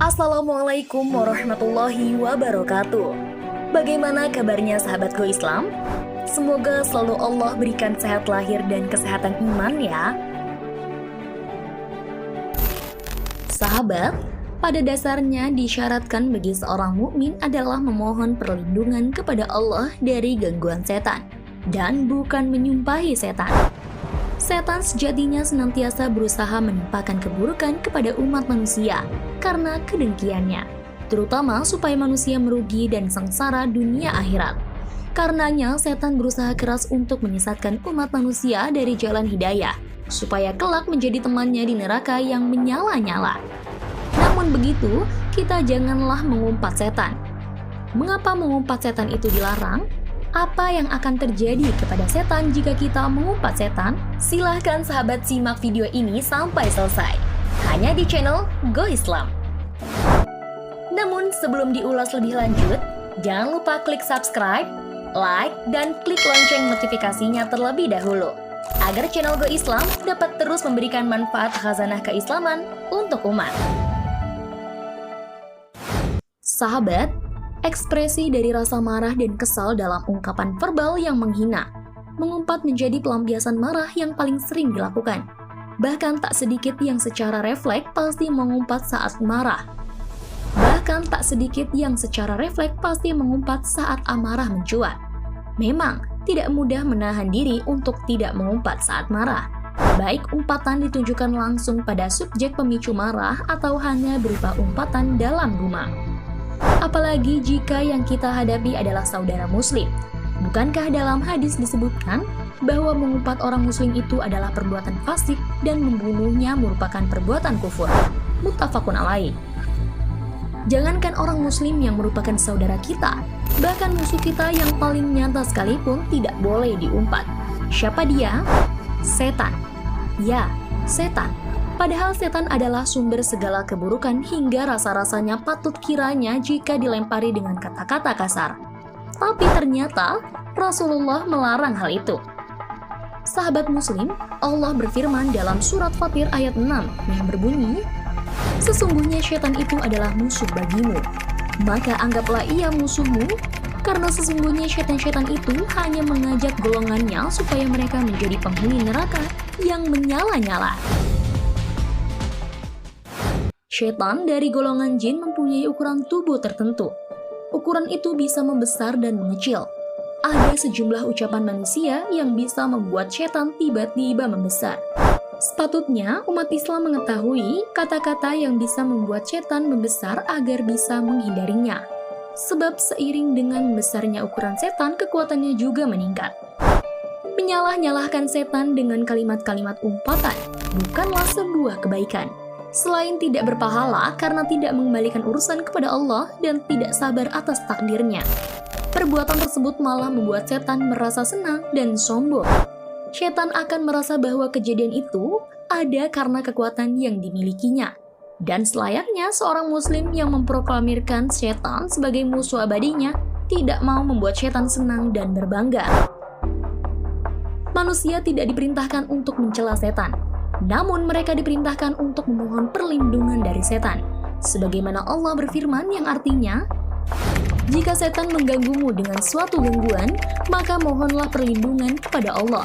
Assalamualaikum warahmatullahi wabarakatuh. Bagaimana kabarnya sahabatku Islam? Semoga selalu Allah berikan sehat lahir dan kesehatan iman ya. Sahabat, pada dasarnya disyaratkan bagi seorang mukmin adalah memohon perlindungan kepada Allah dari gangguan setan dan bukan menyumpahi setan. Setan sejatinya senantiasa berusaha menimpakan keburukan kepada umat manusia karena kedengkiannya, terutama supaya manusia merugi dan sengsara dunia akhirat. Karenanya, setan berusaha keras untuk menyesatkan umat manusia dari jalan hidayah, supaya kelak menjadi temannya di neraka yang menyala-nyala. Namun begitu, kita janganlah mengumpat setan. Mengapa mengumpat setan itu dilarang? Apa yang akan terjadi kepada setan jika kita mengumpat setan? Silahkan sahabat simak video ini sampai selesai, hanya di channel Go Islam. Namun sebelum diulas lebih lanjut, jangan lupa klik subscribe, like, dan klik lonceng notifikasinya terlebih dahulu, agar channel Go Islam dapat terus memberikan manfaat khazanah keislaman untuk umat. Sahabat, ekspresi dari rasa marah dan kesal dalam ungkapan verbal yang menghina, mengumpat menjadi pelampiasan marah yang paling sering dilakukan. Bahkan tak sedikit yang secara refleks pasti mengumpat saat marah. Saat amarah mencuat. Memang tidak mudah menahan diri untuk tidak mengumpat saat marah. Baik umpatan ditunjukkan langsung pada subjek pemicu marah atau hanya berupa umpatan dalam gumam. Apalagi jika yang kita hadapi adalah saudara muslim. Bukankah dalam hadis disebutkan bahwa mengumpat orang muslim itu adalah perbuatan fasik dan membunuhnya merupakan perbuatan kufur? Muttafaqun alaih. Jangankan orang muslim yang merupakan saudara kita, bahkan musuh kita yang paling nyata sekalipun tidak boleh diumpat. Siapa dia? Setan. Ya, setan. Padahal setan adalah sumber segala keburukan hingga rasa-rasanya patut kiranya jika dilempari dengan kata-kata kasar. Tapi ternyata Rasulullah melarang hal itu. Sahabat muslim, Allah berfirman dalam surat Fatir ayat 6 yang berbunyi, "Sesungguhnya setan itu adalah musuh bagimu, maka anggaplah ia musuhmu, karena sesungguhnya setan-setan itu hanya mengajak golongannya supaya mereka menjadi penghuni neraka yang menyala-nyala." Setan dari golongan jin mempunyai ukuran tubuh tertentu. Ukuran itu bisa membesar dan mengecil. Ada sejumlah ucapan manusia yang bisa membuat setan tiba-tiba membesar. Sepatutnya umat Islam mengetahui kata-kata yang bisa membuat setan membesar agar bisa menghindarinya. Sebab seiring dengan membesarnya ukuran setan, kekuatannya juga meningkat. Menyalah-nyalahkan setan dengan kalimat-kalimat umpatan bukanlah sebuah kebaikan. Selain tidak berpahala karena tidak mengembalikan urusan kepada Allah dan tidak sabar atas takdirnya, perbuatan tersebut malah membuat setan merasa senang dan sombong. Setan akan merasa bahwa kejadian itu ada karena kekuatan yang dimilikinya. Dan selayaknya seorang muslim yang memproklamirkan setan sebagai musuh abadinya tidak mau membuat setan senang dan berbangga. Manusia tidak diperintahkan untuk mencela setan, namun mereka diperintahkan untuk memohon perlindungan dari setan. Sebagaimana Allah berfirman yang artinya, "Jika setan mengganggumu dengan suatu gangguan, maka mohonlah perlindungan kepada Allah."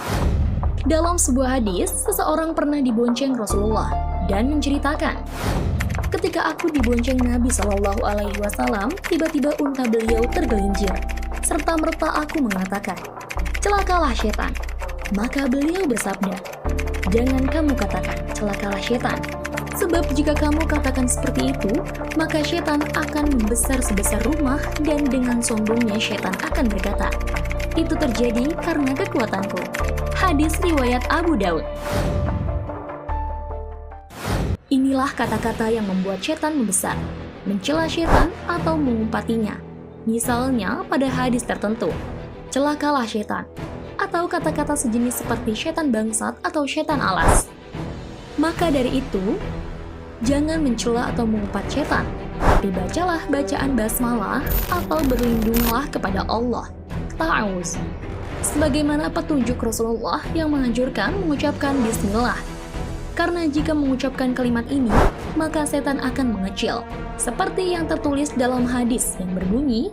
Dalam sebuah hadis, seseorang pernah dibonceng Rasulullah dan menceritakan, "Ketika aku dibonceng Nabi Shallallahu Alaihi Wasallam, tiba-tiba unta beliau tergelincir, serta merta aku mengatakan, 'Celakalah setan.' Maka beliau bersabda, 'Jangan kamu katakan, celakalah setan. Sebab jika kamu katakan seperti itu, maka setan akan membesar sebesar rumah dan dengan sombongnya setan akan berkata, itu terjadi karena kekuatanku.'" Hadis riwayat Abu Daud. Inilah kata-kata yang membuat setan membesar, mencela setan atau mengumpatinya. Misalnya pada hadis tertentu, "Celakalah setan," atau kata-kata sejenis seperti setan bangsat atau setan alas. Maka dari itu, jangan mencela atau mengumpat setan, tapi bacalah bacaan basmalah atau berlindunglah kepada Allah. Ta'awuz. Sebagaimana petunjuk Rasulullah yang menganjurkan mengucapkan bismillah. Karena jika mengucapkan kalimat ini, maka setan akan mengecil. Seperti yang tertulis dalam hadis yang berbunyi,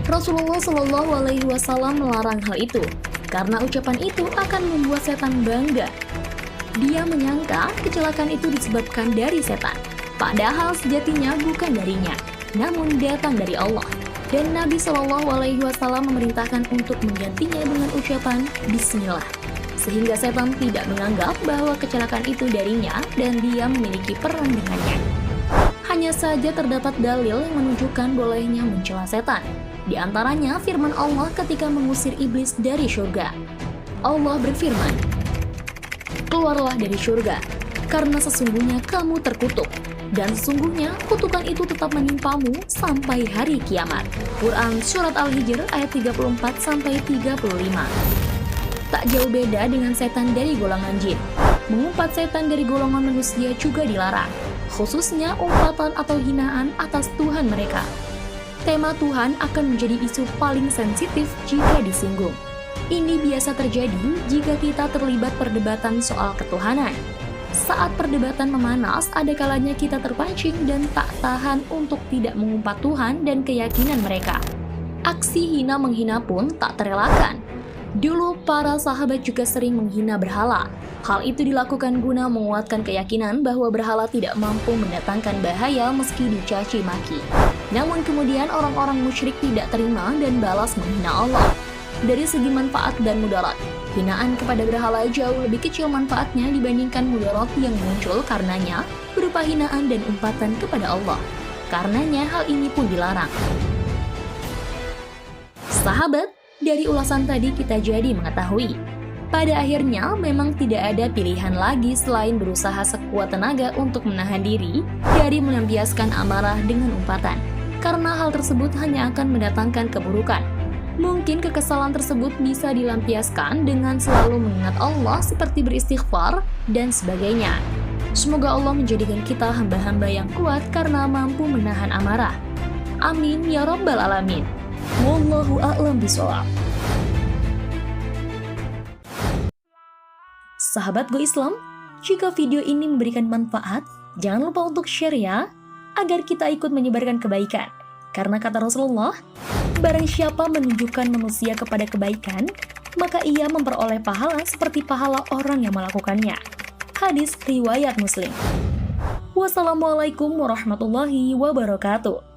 Rasulullah Shallallahu Alaihi Wasallam melarang hal itu, karena ucapan itu akan membuat setan bangga. Dia menyangka kecelakaan itu disebabkan dari setan, padahal sejatinya bukan darinya, namun datang dari Allah. Dan Nabi Shallallahu Alaihi Wasallam memerintahkan untuk menggantinya dengan ucapan Bismillah, sehingga setan tidak menganggap bahwa kecelakaan itu darinya dan dia memiliki peran dengannya. Hanya saja terdapat dalil yang menunjukkan bolehnya mencela setan. Di antaranya firman Allah ketika mengusir iblis dari surga. Allah berfirman, "Keluarlah dari surga, karena sesungguhnya kamu terkutuk, dan sesungguhnya kutukan itu tetap menimpamu sampai hari kiamat." Quran Surat Al-Hijr ayat 34-35. Tak jauh beda dengan setan dari golongan jin. Mengumpat setan dari golongan manusia juga dilarang, khususnya umpatan atau hinaan atas Tuhan mereka. Tema Tuhan akan menjadi isu paling sensitif jika disinggung. Ini biasa terjadi jika kita terlibat perdebatan soal ketuhanan. Saat perdebatan memanas, ada kalanya kita terpancing dan tak tahan untuk tidak mengumpat Tuhan dan keyakinan mereka. Aksi hina-menghina pun tak terelakkan. Dulu para sahabat juga sering menghina berhala. Hal itu dilakukan guna menguatkan keyakinan bahwa berhala tidak mampu mendatangkan bahaya meski dicaci maki. Namun kemudian orang-orang musyrik tidak terima dan balas menghina Allah. Dari segi manfaat dan mudarat, hinaan kepada berhala jauh lebih kecil manfaatnya dibandingkan mudarat yang muncul karenanya berupa hinaan dan umpatan kepada Allah. Karenanya hal ini pun dilarang. Sahabat, dari ulasan tadi kita jadi mengetahui, pada akhirnya memang tidak ada pilihan lagi selain berusaha sekuat tenaga untuk menahan diri dari melampiaskan amarah dengan umpatan, karena hal tersebut hanya akan mendatangkan keburukan. Mungkin kekesalan tersebut bisa dilampiaskan dengan selalu mengingat Allah seperti beristighfar dan sebagainya. Semoga Allah menjadikan kita hamba-hamba yang kuat karena mampu menahan amarah. Amin ya rabbal alamin. Wallahu a'lam bishawab. Sahabat Go Islam, jika video ini memberikan manfaat, jangan lupa untuk share ya, agar kita ikut menyebarkan kebaikan. Karena kata Rasulullah, barang siapa menunjukkan manusia kepada kebaikan, maka ia memperoleh pahala seperti pahala orang yang melakukannya. Hadis riwayat Muslim. Wassalamualaikum warahmatullahi wabarakatuh.